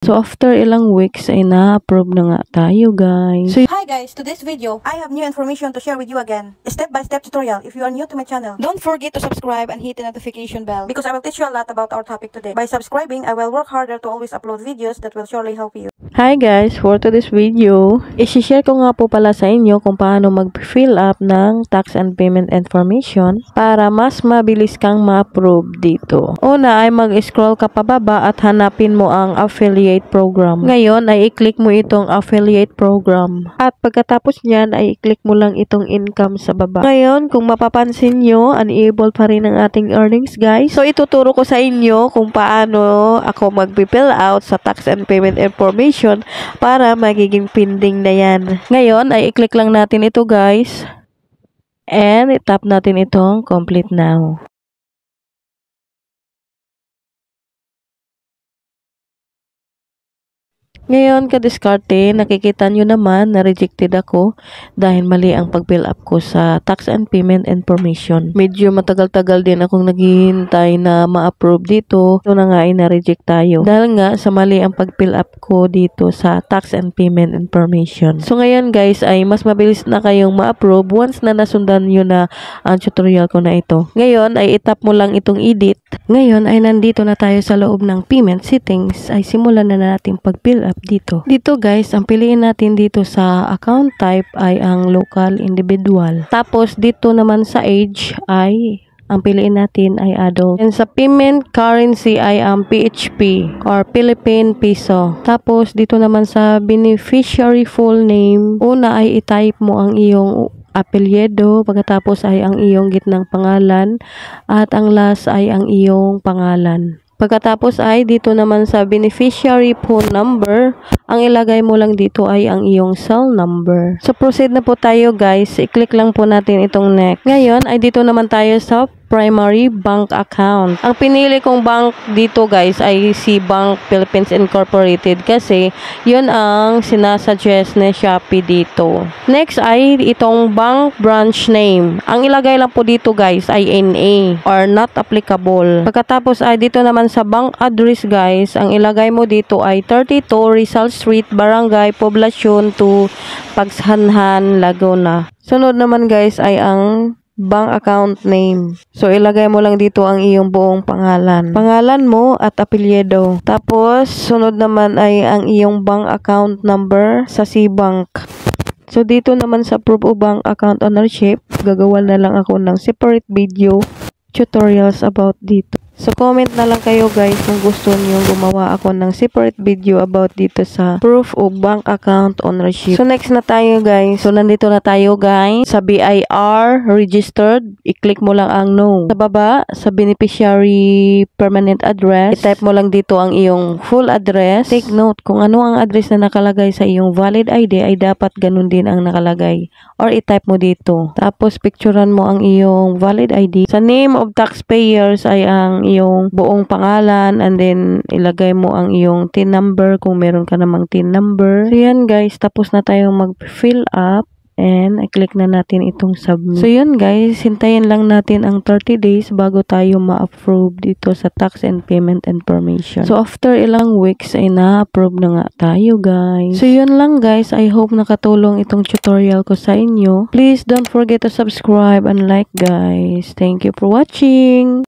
So after ilang weeks ay na-approve na nga tayo guys. So, hi guys, to this video, I have new information to share with you again. A step-by-step tutorial if you are new to my channel. Don't forget to subscribe and hit the notification bell because I will teach you a lot about our topic today. By subscribing, I will work harder to always upload videos that will surely help you. Hi guys, for today's video, isi-share ko nga po pala sa inyo kung paano mag-fill up ng tax and payment information para mas mabilis kang ma-approve dito. Una ay mag-scroll ka pababa at hanapin mo ang affiliate program. Ngayon ay i-click mo itong affiliate program. At pagkatapos niyan ay i-click mo lang itong income sa baba. Ngayon, kung mapapansin nyo, unable pa rin ang ating earnings guys. So ituturo ko sa inyo kung paano ako mag-fill out sa tax and payment information para magiging pending na yan. Ngayon ay i-click lang natin ito guys and i-tap natin itong complete now. Ngayon, kadiskarte, nakikita nyo naman na rejected ako dahil mali ang pag-fill up ko sa tax and payment information. Medyo matagal-tagal din akong naghihintay na ma-approve dito. Ito na nga ay na-reject tayo. Dahil nga sa mali ang pag-fill up ko dito sa tax and payment information. So ngayon guys ay mas mabilis na kayong ma-approve once na nasundan nyo na ang tutorial ko na ito. Ngayon ay itap mo lang itong edit. Ngayon ay nandito na tayo sa loob ng payment settings ay simulan na natin pag-fill up dito. Dito guys, ang piliin natin dito sa account type ay ang local individual. Tapos dito naman sa age ay ang piliin natin ay adult. And sa payment currency ay ang PHP or Philippine Peso. Tapos dito naman sa beneficiary full name, una ay i-type mo ang iyong apelyido, pagkatapos ay ang iyong gitnang pangalan at ang last ay ang iyong pangalan. Pagkatapos ay dito naman sa beneficiary phone number, ang ilagay mo lang dito ay ang iyong cell number. So proceed na po tayo guys, i-click lang po natin itong next. Ngayon ay dito naman tayo sa primary bank account. Ang pinili kong bank dito guys ay si Bank Philippines Incorporated kasi yun ang sinasuggest ni Shopee dito. Next ay itong bank branch name. Ang ilagay lang po dito guys ay NA or not applicable. Pagkatapos ay dito naman sa bank address guys, ang ilagay mo dito ay 32 Rizal Street, Barangay Poblacion 2, Pagsanhan, Laguna. Sunod naman guys ay ang bank account name. So, ilagay mo lang dito ang iyong buong pangalan. Pangalan mo at apelyido. Tapos, sunod naman ay ang iyong bank account number sa C-Bank. So, dito naman sa proof of bank account ownership, gagawa na lang ako ng separate video tutorials about dito. So, comment na lang kayo guys kung gusto niyo gumawa ako ng separate video about dito sa proof of bank account ownership. So, next na tayo guys. So, nandito na tayo guys. Sa BIR registered, i-click mo lang ang no. Sa baba, sa beneficiary permanent address, i-type mo lang dito ang iyong full address. Take note, kung ano ang address na nakalagay sa iyong valid ID, ay dapat ganun din ang nakalagay. Or i-type mo dito. Tapos, picturean mo ang iyong valid ID. Sa name of taxpayers ay ang iyong buong pangalan and then ilagay mo ang iyong TIN number kung meron ka namang TIN number. So yan guys, tapos na tayong mag-fill up and i-click na natin itong submit. So yun guys, hintayin lang natin ang 30 days bago tayo ma-approve dito sa tax and payment information. So after ilang weeks ay na-approve na nga tayo guys. So yun lang guys, I hope nakatulong itong tutorial ko sa inyo. Please don't forget to subscribe and like guys. Thank you for watching.